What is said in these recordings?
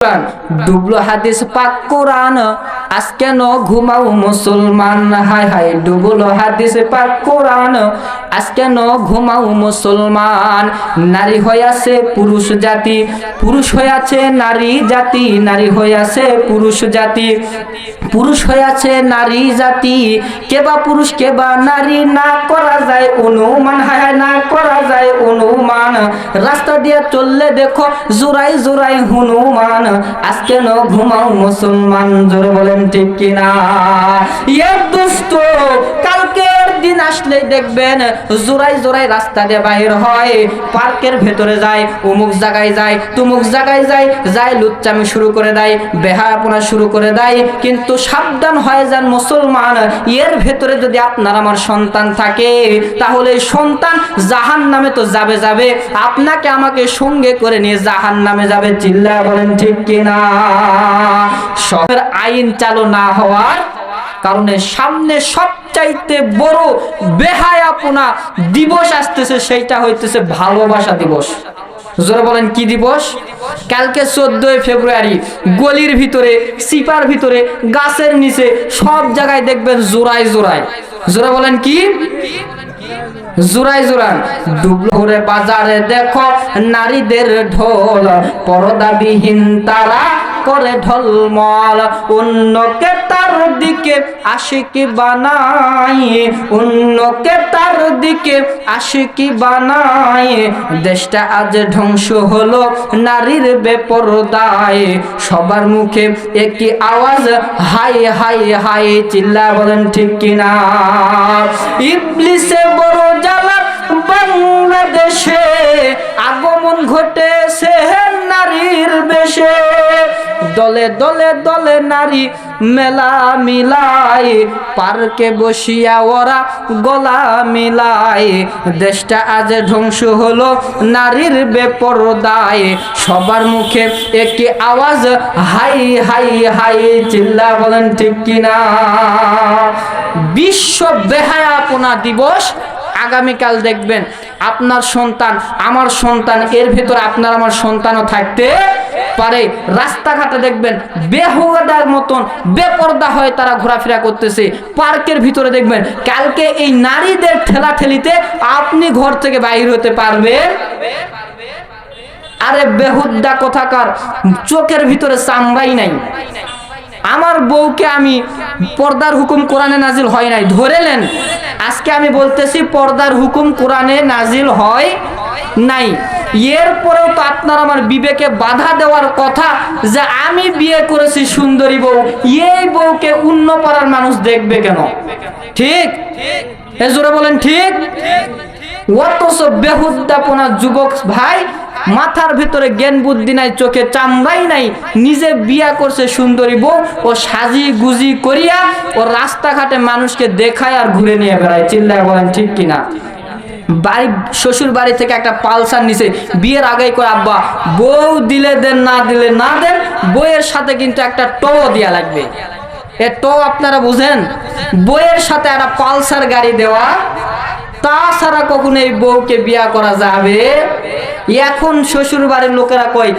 কোরআন ডুবলো হাদিস পাক কোরআন আজ কেন ঘুমাও মুসলমান হায় হায় ডুবলো হাদিস পাক কোরআন আজ কেন ঘুমাও মুসলমান নারী হইয়াছে পুরুষ জাতি পুরুষ হইয়াছে নারী জাতি নারী হইয়াছে পুরুষ জাতি পুরুষ হইয়াছে নারী জাতি কেবা পুরুষ কেবা নারী না করা যায় অনুমান হায় হায় না করা যায় অনুমান রাস্তা দিয়ে চললে দেখো জোড়াই জোড়াই হনুমান আজ কেন ঘুমাও মুসলমান জোরে বলেন ঠিক কিনা ইয়ে দুষ্ট কালকের দিন আসলে দেখবেন জোড়াই জোড়াই রাস্তা দিয়ে বাইর হয় পার্কের ভেতরে যায় অমুক জায়গায় যায় তুমুক জায়গায় যায় যায় লুচ্চামি শুরু করে দেয় বেহায়াপনা শুরু করে দেয় কিন্তু সাবধান হয়ে যান মুসলমান এর ভেতরে যদি আপনার আমার সন্তান থাকে তাহলে সন্তান জাহান্নামে তো যাবে যাবে আপনাকে আমাকে সঙ্গে করে নিয়ে জাহান্নামে যাবে চিল্লায়া বলেন ঠিক কিনা সবের আইন চালু না হওয়ার কারণে সামনে সবচাইতে বড় বেহায়াপনা দিবস আসতেছে সেইটা হইতেছে ভালোবাসা দিবস জোরে বলেন কি দিবস কালকে 14 ফেব্রুয়ারি গলির ভিতরে সিপার ভিতরে গাছের নিচে সব জায়গায় দেখবেন জোড়ায় জোড়ায় জোরে বলেন কি জোড়ায় জোড়ায় ডুবলো ঘুরে বাজারে দেখো নারীদের ঢোল পর্দাবিহীন তারা করে ঢলমল অন্যকে তার দিকে আশিকি বানায় অন্যকে তার দিকে আশিকি বানায় দেশটা আজ ধ্বংস হলো নারীর বেপরদায় সবার মুখে একই আওয়াজ হাই হাই হাই চিল্লা বলেন ঠিক কিনা ইবলিসে বড় জ্বালা বাংলাদেশে আগমন ঘটেছে নারীর বেশে দলে দলে দলে নারী মেলা মিলায় পার্কে বসিয়া ওরা গলা মিলায় দেশটা আজ ধ্বংস হলো নারীর বেপরদায় সবার মুখে একটি আওয়াজ হাই হাই হাই চিল্লা বলেন ঠিক কিনা বিশ্ব বেহায়াপনা দিবস আগামীকাল দেখবেন আপনার সন্তান আমার সন্তান এর ভিতরে আপনার আমার সন্তানও থাকতে পারে রাস্তাঘাটে দেখবেন বেহুদার মতন বেপরদা হয়ে তারা ঘোরাফেরা করতেছে পার্কের ভিতরে দেখবেন কালকে এই নারীদের ঠেলাঠেলিতে আপনি ঘর থেকে বাইর হতে পারবেন আরে বেহুদা কোথাকার চোখের ভিতরে চামড়াই নাই আমার বউকে আমি পর্দার হুকুম কোরআনে নাজিল হয় নাই ধরেলেন আজকে আমি বলতেছি পর্দার হুকুম কোরআনে নাজিল হয় নাই এরপরেও তো আপনার আমার বিবেকে বাধা দেওয়ার কথা যে আমি বিয়ে করেছি সুন্দরী বউ এই বউকে অন্য পাড়ার মানুষ দেখবে কেন ঠিক এ জোরে বলেন ঠিক অথচ বেহুদাপনা যুবক ভাই মাথার ভিতরে জ্ঞান বুদ্ধি নাই চোখে চামড়াই নাই নিজে বিয়া করছে সুন্দরী বউ ও সাজি গুজি করিয়া ও রাস্তাঘাটে মানুষকে দেখায় আর ঘুরে নিয়ে বেড়ায় চিল্লায় বলেন ঠিক কিনা বাড়ি শ্বশুর বাড়ি থেকে একটা পালসার নিচে বিয়ের আগেই কয় আব্বা বউ দিলে দেন না দিলে না দেন বইয়ের সাথে কিন্তু একটা টো দেয়া লাগবে এ টো আপনারা বুঝেন বইয়ের সাথে একটা পালসার গাড়ি দেওয়া তাছাড়া কখনো এই বউকে বিয়া করা যাবে এখন শ্বশুর বাড়ির লোকেরা কয়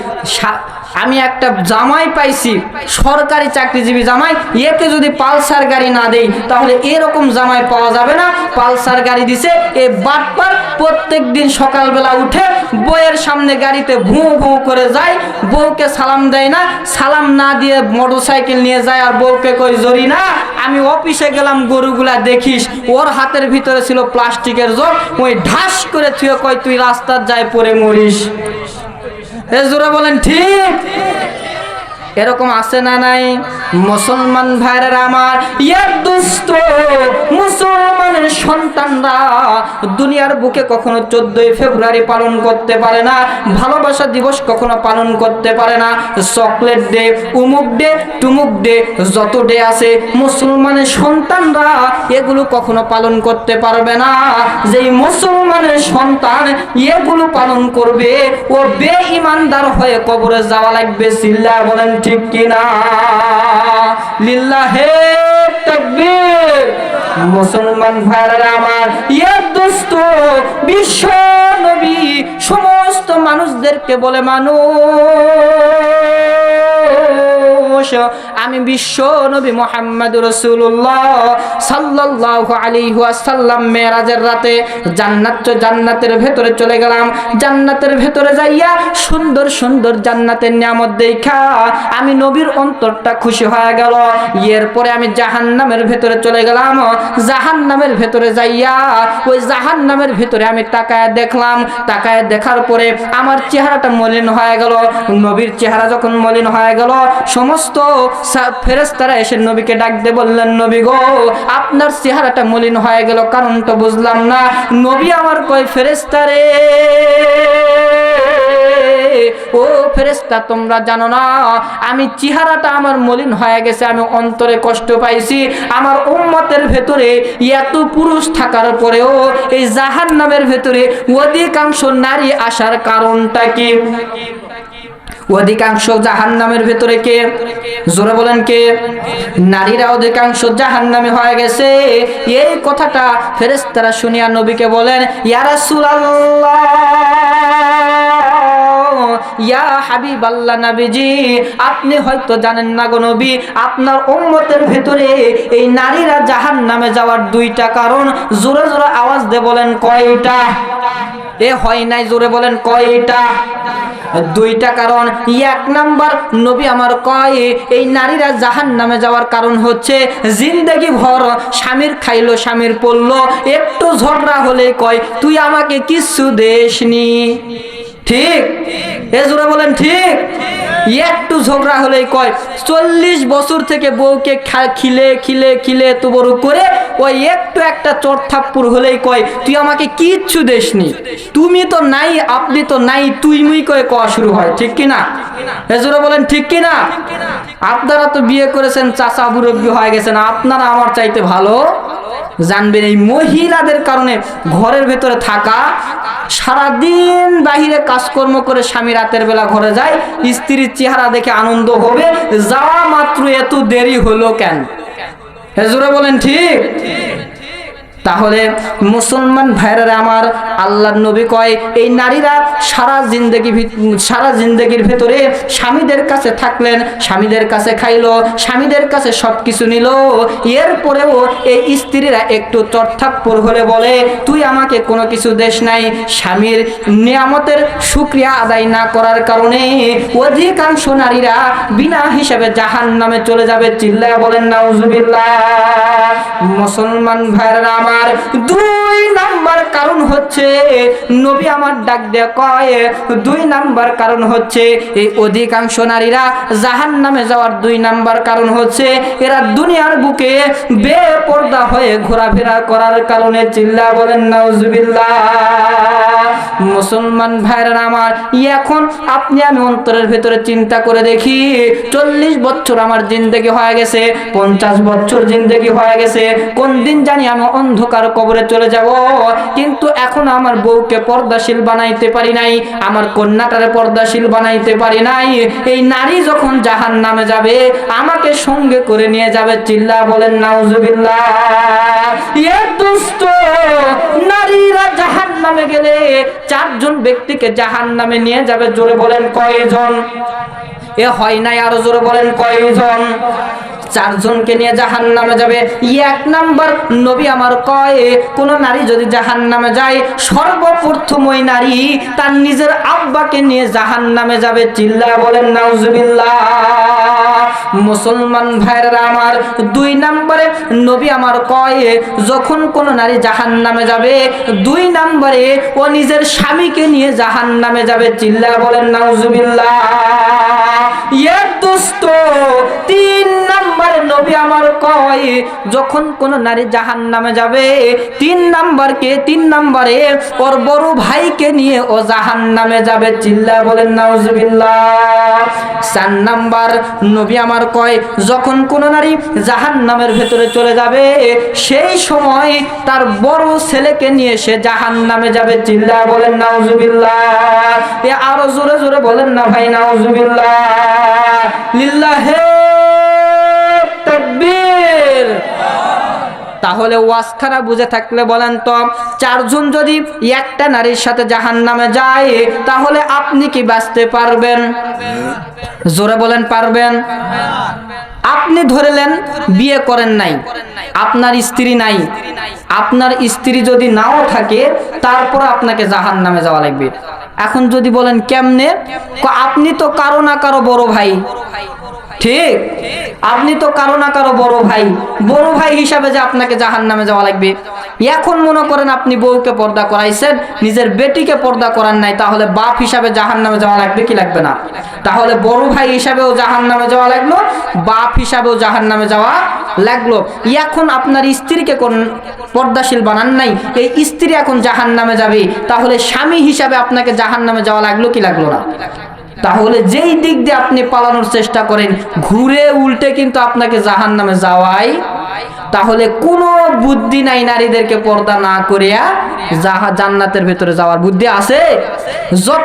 আমি একটা জামাই পাইছি সরকারি চাকরিজীবী জামাই একে যদি পালসার গাড়ি না দেই তাহলে এরকম জামাই পাওয়া যাবে না পালসার গাড়ি দিছে এই বাটপার প্রত্যেক দিন সকালবেলা উঠে বউয়ের সামনে গাড়িতে ভুঁ ভুঁ করে যায় বউকে সালাম দেয় না সালাম না দিয়ে মোটরসাইকেল নিয়ে যায় আর বউকে কই জরি না আমি অফিসে গেলাম গরুগুলা দেখিস ওর হাতের ভিতরে ছিল প্লাস্টিকের জগ ওই ঢাস করে থুয়ে কই তুই রাস্তার যায় পরে মরিস এ জোরে বলেন ঠিক এরকম আছে না নাই মুসলমান ভাইরা আমার ইয়া দুষ্ট মুসলমানের সন্তানরা দুনিয়ার বুকে কখনো 14 ফেব্রুয়ারি পালন করতে পারে না ভালোবাসা দিবস কখনো পালন করতে পারে না চকলেট ডে উমুক ডে টুমুক ডে যত ডে আছে মুসলমানের সন্তানরা এগুলো কখনো পালন করতে পারবে না যেই মুসলমানের সন্তান এগুলো পালন করবে ও বেঈমানদার হয়ে কবরে যাওয়া লাগবে চিল্লা বলেন ঠিক কিনা লিল্লাহে তাকবীর মুসলমান ভাইরা আমার ইয়া দোস্ত বিশ্ব নবী সমস্ত মানুষদেরকে বলে মানুষ বসে আমি বিশ্ব নবী মুহাম্মদুর রাসূলুল্লাহ সাল্লাল্লাহু আলাইহি ওয়াসাল্লাম মেরাজের রাতে জান্নাতের ভেতরে চলে গেলাম। জান্নাতের ভেতরে যাইয়া সুন্দর সুন্দর জান্নাতের নিয়ামত দেখা আমি নবীর অন্তরটা খুশি হয়ে গেল। এরপরে আমি জাহান্নামের ভেতরে চলে গেলাম। জাহান্নামের ভেতরে যাইয়া ওই জাহান্নামের ভেতরে আমি তাকায় দেখলাম। তাকায় দেখার পরে আমার চেহারাটা মলিন হয়ে গেল। নবীর চেহারা যখন মলিন হয়ে গেল, সমস্ত ফেরেশতারা এসে নবীকে ডাক দিয়ে বললেন, নবী গো, আপনার চেহারাটা মলিন হয়ে গেল, কারণটা বুঝলাম না। নবী আমার কয়, ফেরেশতারে, ও ফেরেশতা, তোমরা জানো না আমি চেহারাটা আমার মলিন হয়ে গেছে, আমি অন্তরে কষ্ট পাইছি। আমার উম্মতের ভেতরে এত পুরুষ থাকার পরেও এই জাহান্নামের ভেতরে অধিকাংশ নারী আসার কারণটা কি? অধিকাংশ জাহান্নামের ভেতরে কে? জোরে বলেন কে? নারীরা অধিকাংশ জাহান্নামী হয়ে গেছে। এই কথাটা ফেরেশতারা শুনিয়া নবীকে বলেন, ইয়া রাসূলুল্লাহ, ইয়া হাবিবাল্লাহ, নবীজি আপনি হয়তো জানেন না গো নবী, আপনার উম্মতের ভেতরে এই নারীরা জাহান্নামে যাওয়ার দুইটা কারণ। জোরে জোরে আওয়াজ দিয়ে বলেন কয়টা? এ হয় নাই, জোরে বলেন কয়টা? দুইটা কারণ। এক নাম্বার, নবী আমার কয় এই নারীরা জাহান্নামে যাওয়ার কারণ হচ্ছে জিন্দেগি ভর স্বামীর খাইলো, স্বামীর পড়লো, একটু ঝগড়া হলে কয় তুই আমাকে কিচ্ছু দেসনি। ঠিক? এ জোরে বলেন ঠিক? একটু ঝগড়া হলেই কয় 40 বছর থেকে বউকে খিলে খিলে খিলে তো বড় করে ওই একটু একটা চট থাপ্পড় হলেই কয় তুই আমাকে কিচ্ছু দেসনি, তুমি তো নাই, আপনি তো নাই, তুই মুই কয়ে কওয়া শুরু হয়। ঠিক কিনা? এ জোরে বলেন ঠিক কিনা? আপনারা তো বিয়ে করেছেন, চাচা মুরব্বি হয়ে গেছেন, আপনারা আমার চাইতে ভালো জানবেন এই মহিলাদের কারণে ঘরের ভেতরে থাকা, সারাদিন বাহিরে কাজকর্ম করে স্বামী রাতের বেলা ঘরে যায়, স্ত্রীর চেহারা দেখে আনন্দ হবে, যাওয়া মাত্র এত দেরি হলো কেন? হুজুরে বলেন ঠিক? তাহলে মুসলমান ভাইরা আমার, আল্লাহর নবী কয় এই নারীরা সারা জিন্দেগির ভেতরে স্বামীদের কাছে থাকলেন, স্বামীদের কাছে খাইলো, স্বামীদের কাছে সবকিছু নিল, এরপরেও এই স্ত্রীরা একটু চটথাপ্পড় হলে বলে তুই আমাকে কোনো কিছু দেশ নাই। স্বামীর নিয়ামতের শুকরিয়া আদায় না করার কারণে অধিকাংশ নারীরা বিনা হিসাবে জাহান্নামে চলে যাবে। চিল্লায়া বলেন নাউজুবিল্লাহ। মুসলমান ভাইরা আমার, 2 নাম্বার কারণ হচ্ছে, নবী আমার ডাক দিয়ে কয় 2 নাম্বার কারণ হচ্ছে এই অধিকাংশ নারীরা জাহান্নামে যাওয়ার 2 নাম্বার কারণ হচ্ছে এরা দুনিয়ার বুকে বেপরদা হয়ে ঘোরাফেরা করার কারণে। চিল্লা বলেন নাউজুবিল্লাহ। মুসলমান ভাইরা আমার, এখন আপনি আমি অন্তরের ভেতরে চিন্তা করে দেখি, 40 বছর আমার জিন্দেগি হয়ে গেছে, 50 বছর জিন্দেগি হয়ে গেছে, কোন দিন জানি আমি অন্ধকার কবরে চলে যাব, কিন্তু এখন আমার বউকে পর্দাশীল বানাইতে পারি নাই, আমার কন্যাটারে পর্দাশীল বানাইতে পারি নাই। এই নারী যখন জাহান্নামে যাবে আমাকে সঙ্গে করে নিয়ে যাবে। চিল্লা বলেন নাউজুবিল্লাহ। এ দুষ্ট নারীরা জাহান্নামে গেলে 4 জন ব্যক্তিকে জাহান্নামে নিয়ে যাবে। জোরে বলেন কয়জন? এ হয় নাই, আরো জোরে বলেন কয়জন? 4 জনকে নিয়ে জাহান্নামে যাবে। 1 নাম্বার, নবী আমার কয় কোন নারী যদি জাহান্নামে যায় সর্বপ্রথম ওই নারী তার নিজের আব্বাকে নিয়ে জাহান্নামে যাবে। চিল্লা বলেন নাউজুবিল্লাহ। মুসলমান ভাইরা আমার, 2 নম্বরে নবী আমার কয় যখন কোন নারী জাহান্নামে যাবে 2 নম্বরে ও নিজের স্বামীকে নিয়ে জাহান্নামে যাবে। চিল্লা বলেন নাউজুবিল্লাহ। এ দোস্ত, 3 নম্বরে নবী আমার কয় যখন কোন নারী জাহান্নামে যাবে 3 নম্বরে ওর বড় ভাইকে নিয়ে ও জাহান্নামে যাবে। চিল্লা বলেন নাউজুবিল্লাহ। 4 নাম্বার, নবী আমার কয় যখন কোন নারী জাহান্নামের ভেতরে চলে যাবে সেই সময় তার বড় ছেলেকে নিয়ে সে জাহান্নামে যাবে। চিল্লা বলেন নাউজুবিল্লাহ। এ আরো জোরে জোরে বলেন না ভাই নাউজুবিল্লাহ। লিল্লাহে তাকবীর। তাহলে ওয়াজখানা বুঝে থাকলে বলেন তো, চারজন যদি একটা নারীর সাথে জাহান্নামে যায় তাহলে আপনি কি বাঁচতে পারবেন? জোরে বলেন, পারবেন? আপনি ধরলেন বিয়ে করেন নাই, আপনার স্ত্রী নাই, আপনার স্ত্রী যদি নাও থাকে তারপর আপনাকে জাহান্নামে যাওয়া লাগবে। এখন যদি বলেন কেমনে, আপনি তো কারো না কারো বড় ভাই, ঠিক? আপনি তো কারো না কারো বড় ভাই হিসাবে যে আপনাকে জাহান্নামে যাওয়া লাগবে। এখন মনে করেন আপনি বউকে পর্দা করাইছেন, নিজের বেটিকে পর্দা করান নাই, তাহলে বাপ হিসাবে জাহান্নামে যাওয়া লাগবে কি লাগবে না? তাহলে বড় ভাই হিসাবেও জাহান্নামে যাওয়া লাগলো, বাপ হিসাবেও জাহান্নামে যাওয়া লাগলো। এখন আপনার স্ত্রীকে কোন পর্দাশীল বানান নাই, এই স্ত্রী এখন জাহান্নামে যাবে, তাহলে স্বামী হিসাবে আপনাকে জাহান্নামে যাওয়া লাগলো কি লাগলো না? তাহলে যেই দিক দিয়ে আপনি পালানোর চেষ্টা করেন, ঘুরে উল্টে কিন্তু আপনাকে জাহান্নামে যাওয়াই। তাহলে কোনো বুদ্ধি নাই নারীদেরকে পর্দা না করিয়া জান্নাতের ভেতরে যাওয়ার বুদ্ধি আছে? যত